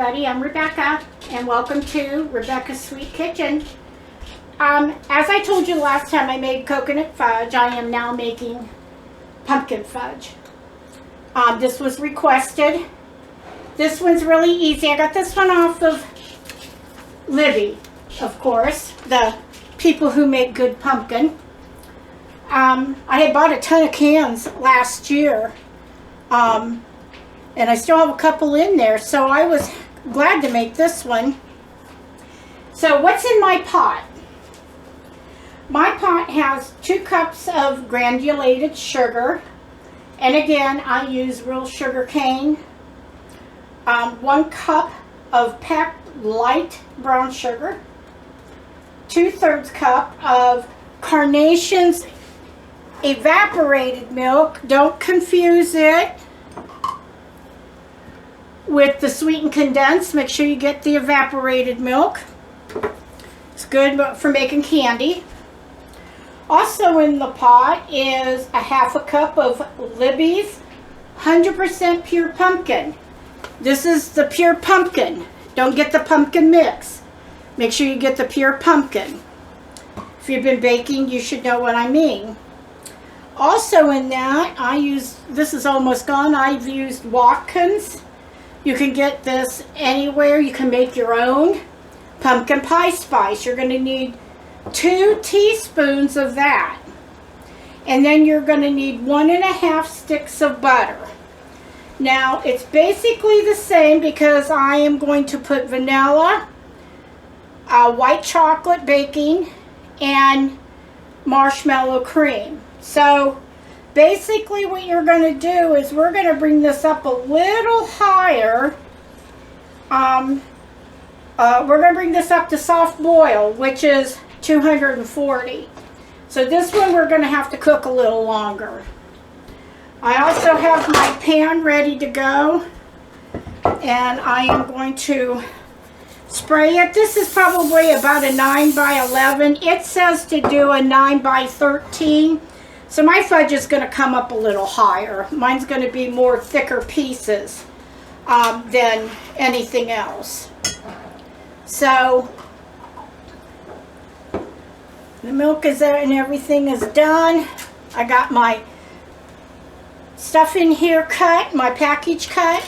everybody, I'm Rebecca and welcome to Rebecca's Sweet Kitchen. As I told you last time I made coconut fudge, I am now making pumpkin fudge. This was requested. This one's really easy. I got this one off of Libby, of course, the people who make good pumpkin. I had bought a ton of cans last year. And I still have a couple in there, so I was glad to make this one. So what's in my pot? My pot has 2 cups of granulated sugar, and again I use real sugar cane. 1 cup of packed light brown sugar, 2/3 cup of Carnation's evaporated milk. Don't confuse it with the sweetened condensed. Make sure you get the evaporated milk. It's good for making candy. Also in the pot is a 1/2 cup of Libby's 100% pure pumpkin. This is the pure pumpkin. Don't get the pumpkin mix. Make sure you get the pure pumpkin. If you've been baking, you should know what I mean. Also in that, this is almost gone, I've used Watkins. You can get this anywhere. You can make your own pumpkin pie spice. You're going to need 2 teaspoons of that. And then you're going to need 1.5 sticks of butter. Now, it's basically the same because I am going to put vanilla, white chocolate baking, and marshmallow cream. So basically what you're going to do is we're going to bring this up a little higher. We're going to bring this up to soft boil, which is 240. So this one we're going to have to cook a little longer. I also have my pan ready to go, and I am going to spray it. This is probably about a 9 by 11. It says to do a 9 by 13. So my fudge is going to come up a little higher. Mine's going to be more thicker pieces than anything else. So the milk is there and everything is done. I got my stuff in here cut, my package cut.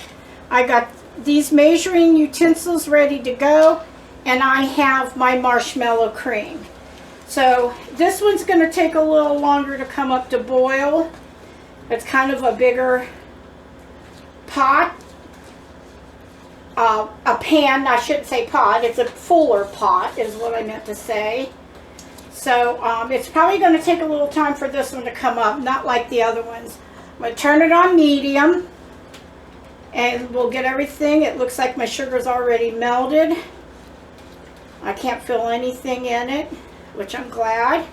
I got these measuring utensils ready to go, and I have my marshmallow cream. So this one's going to take a little longer to come up to boil. It's kind of a bigger pot. A pan, I shouldn't say pot, it's a fuller pot is what I meant to say. So it's probably going to take a little time for this one to come up, not like the other ones. I'm going to turn it on medium, and we'll get everything. It looks like my sugar's already melted. I can't feel anything in it, which I'm glad.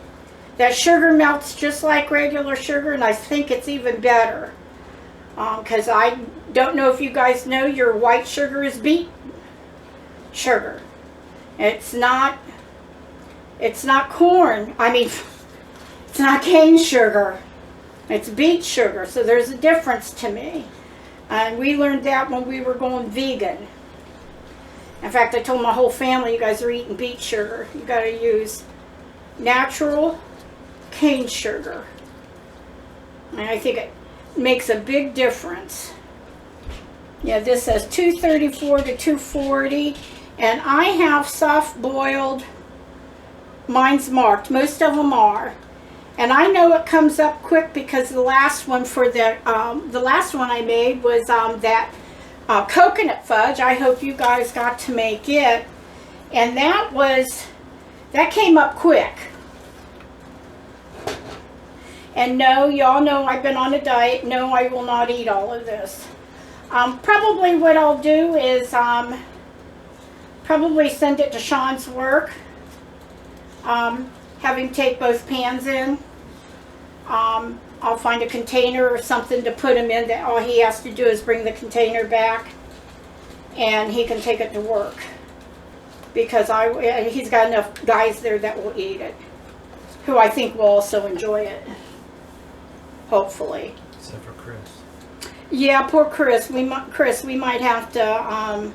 That sugar melts just like regular sugar, and I think it's even better. Because I don't know if you guys know, your white sugar is beet sugar. It's not corn. I mean, it's not cane sugar. It's beet sugar, so there's a difference to me. And we learned that when we were going vegan. In fact, I told my whole family, you guys are eating beet sugar. You got to use natural cane sugar. And I think it makes a big difference. Yeah, this says 234 to 240. And I have soft boiled. Mine's marked. Most of them are. And I know it comes up quick because the last one the last one I made was that coconut fudge. I hope you guys got to make it. And that came up quick. And no, y'all know I've been on a diet. No, I will not eat all of this. Probably what I'll do is probably send it to Sean's work. Have him take both pans in. I'll find a container or something to put him in that all he has to do is bring the container back and he can take it to work. Because he's got enough guys there that will eat it, who I think will also enjoy it. Hopefully. Except for Chris. Yeah, poor Chris. We might have to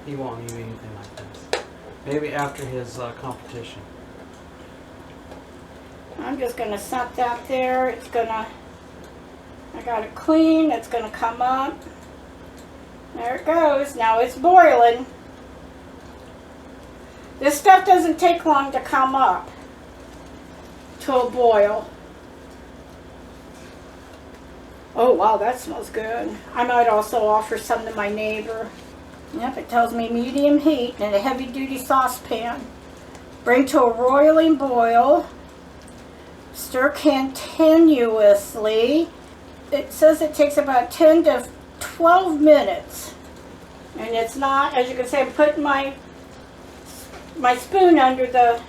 He won't eat anything like this. Maybe after his competition. I'm just going to set that there. It's going to, I got it clean. It's going to come up. There it goes. Now it's boiling. This stuff doesn't take long to come up to a boil. Oh wow, that smells good. I might also offer some to my neighbor. Yep, it tells me medium heat in a heavy duty saucepan. Bring to a roiling boil. Stir continuously. It says it takes about 10 to 12 minutes. And it's not, as you can see, I'm putting my spoon under the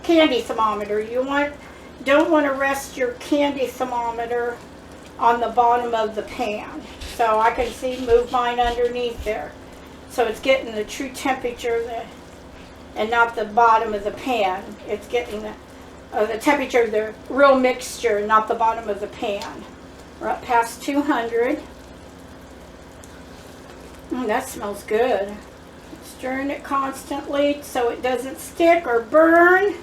candy thermometer. You don't want to rest your candy thermometer on the bottom of the pan. So I can see, move mine underneath there. So it's getting the true temperature and not the bottom of the pan. It's getting the temperature of the real mixture, not the bottom of the pan. We're up past 200. That smells good. Stirring it constantly so it doesn't stick or burn.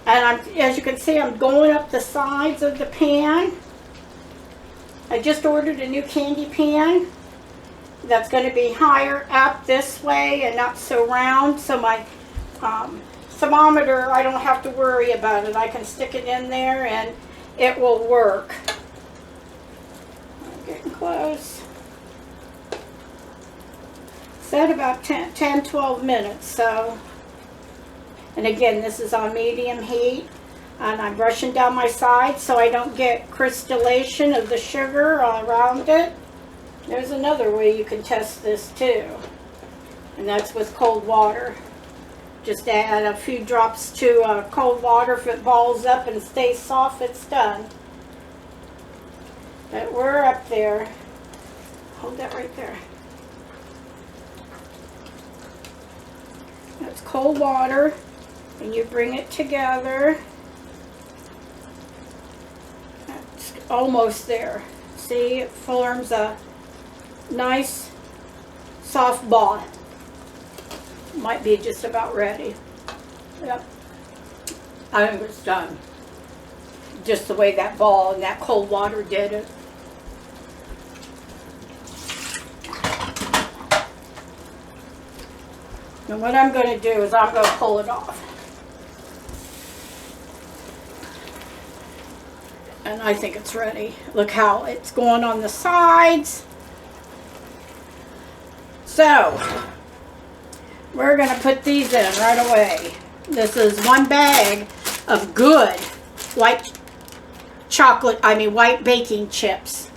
And as you can see, I'm going up the sides of the pan. I just ordered a new candy pan that's going to be higher up this way and not so round. So my thermometer, I don't have to worry about it. I can stick it in there and it will work. I'm getting close. Set about 10-12 minutes. So, and again, this is on medium heat. And I'm brushing down my sides so I don't get crystallization of the sugar all around it. There's another way you can test this too. And that's with cold water. Just add a few drops to cold water. If it balls up and stays soft, it's done. But we're up there. Hold that right there. That's cold water. And you bring it together. Almost there. See, it forms a nice soft ball. Might be just about ready. Yep. I think it's done. Just the way that ball and that cold water did it. And what I'm going to do is I'm going to pull it off. And I think it's ready. Look how it's going on the sides. So, we're going to put these in right away. This is one bag of good white baking chips.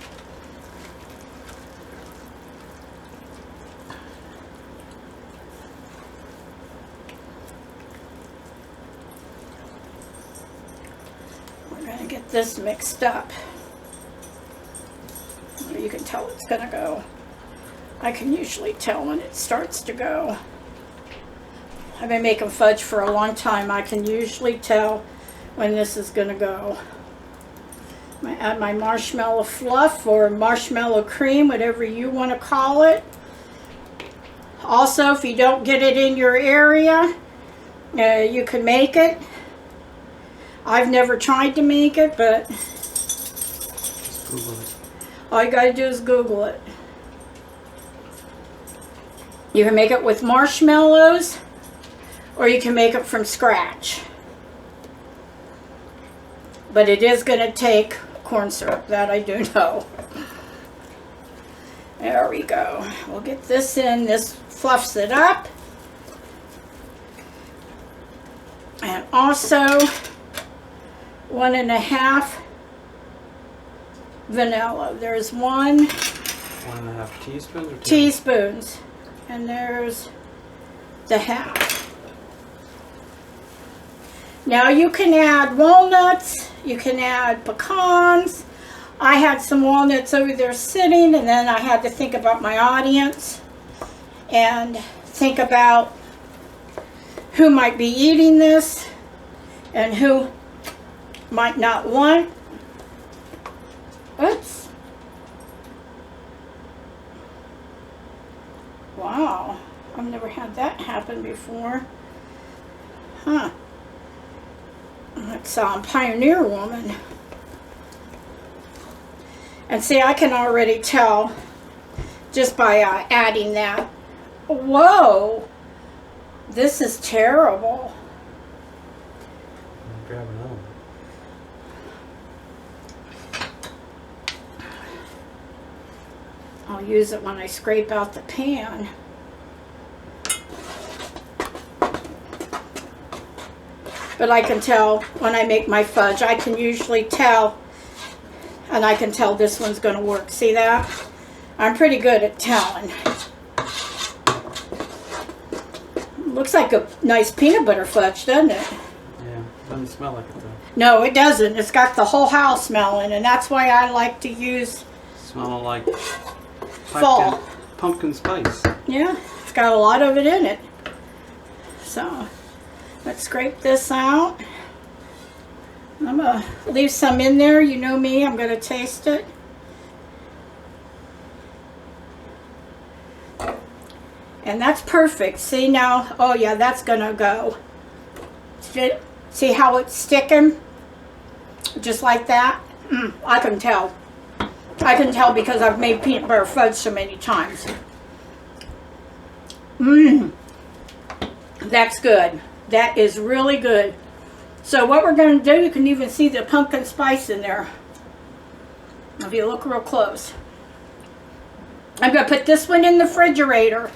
Get this mixed up. You can tell it's gonna go. I can usually tell when it starts to go. I've been making fudge for a long time. I can usually tell when this is gonna go. I add my marshmallow fluff or marshmallow cream, whatever you want to call it. Also, if you don't get it in your area, you can make it. I've never tried to make it, but Just Google it. All you gotta do is Google it. You can make it with marshmallows, or you can make it from scratch. But it is gonna take corn syrup, that I do know. There we go. We'll get this in. This fluffs it up. And also 1.5 vanilla. There's 1.5 teaspoons or 2? teaspoons. And there's the half. Now you can add walnuts, you can add pecans. I had some walnuts over there sitting, and then I had to think about my audience and think about who might be eating this and who might not want. Oops. Wow. I've never had that happen before. Huh. That's Pioneer Woman. And see, I can already tell just by adding that. Whoa! This is terrible. Grab another one. I'll use it when I scrape out the pan. But I can tell when I make my fudge, I can usually tell, and I can tell this one's going to work. See that? I'm pretty good at telling. Looks like a nice peanut butter fudge, doesn't it? Yeah, doesn't smell like it though. No, it doesn't. It's got the whole house smelling, and that's why I like to use Smelling like fall. Pumpkin spice. Yeah, it's got a lot of it in it. So, let's scrape this out. I'm going to leave some in there. You know me, I'm going to taste it. And that's perfect. See now? Oh yeah, that's going to go. See how it's sticking? Just like that? I can tell. I can tell because I've made peanut butter fudge so many times. That's good. That is really good. So what we're going to do, you can even see the pumpkin spice in there. If you look real close. I'm going to put this one in the refrigerator.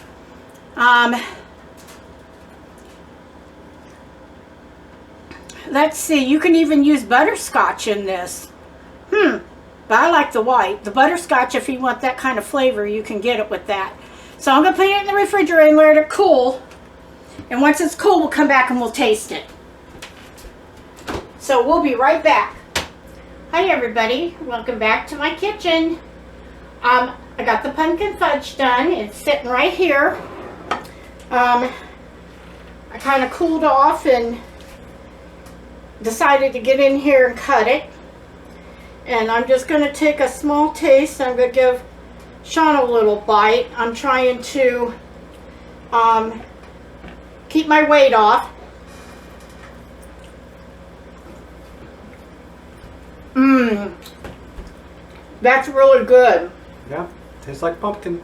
Let's see, you can even use butterscotch in this. But I like the white. The butterscotch, if you want that kind of flavor, you can get it with that. So I'm going to put it in the refrigerator and let it cool. And once it's cool, we'll come back and we'll taste it. So we'll be right back. Hi everybody, welcome back to my kitchen. I got the pumpkin fudge done. It's sitting right here. I kind of cooled off and decided to get in here and cut it. And I'm just going to take a small taste. I'm going to give Sean a little bite. I'm trying to keep my weight off. That's really good. Yeah, tastes like pumpkin.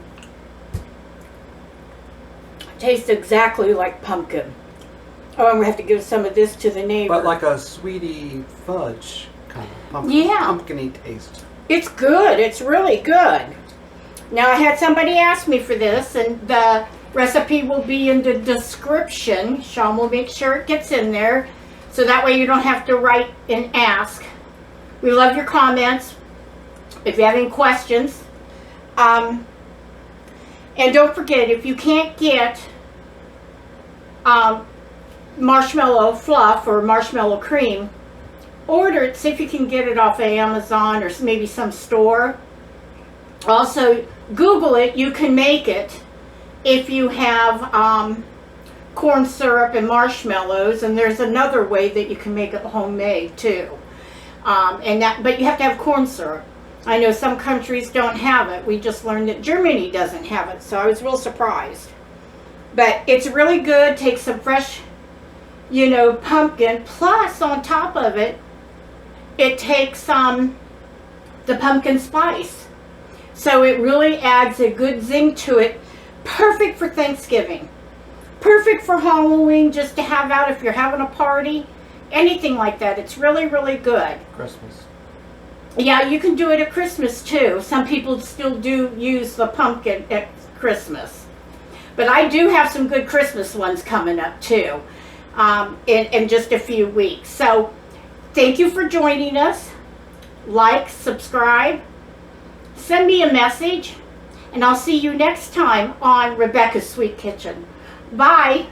Tastes exactly like pumpkin. Oh, I'm going to have to give some of this to the neighbor. But like a sweetie fudge kind of pumpkin, yeah. Pumpkin-y taste. It's good. It's really good. Now, I had somebody ask me for this, and the recipe will be in the description. Sean will make sure it gets in there, so that way you don't have to write and ask. We love your comments. If you have any questions. And don't forget, if you can't get marshmallow fluff or marshmallow cream, order it. See if you can get it off of Amazon or maybe some store. Also, Google it. You can make it if you have corn syrup and marshmallows, and there's another way that you can make it homemade too. But you have to have corn syrup. I know some countries don't have it. We just learned that Germany doesn't have it, so I was real surprised. But it's really good. Take some fresh, pumpkin. Plus, on top of it, it takes the pumpkin spice. So it really adds a good zing to it. Perfect for Thanksgiving. Perfect for Halloween, just to have out if you're having a party. Anything like that. It's really, really good. Christmas. Yeah, you can do it at Christmas too. Some people still do use the pumpkin at Christmas. But I do have some good Christmas ones coming up too in just a few weeks. So thank you for joining us. Like, subscribe, send me a message, and I'll see you next time on Rebecca's Sweet Kitchen. Bye.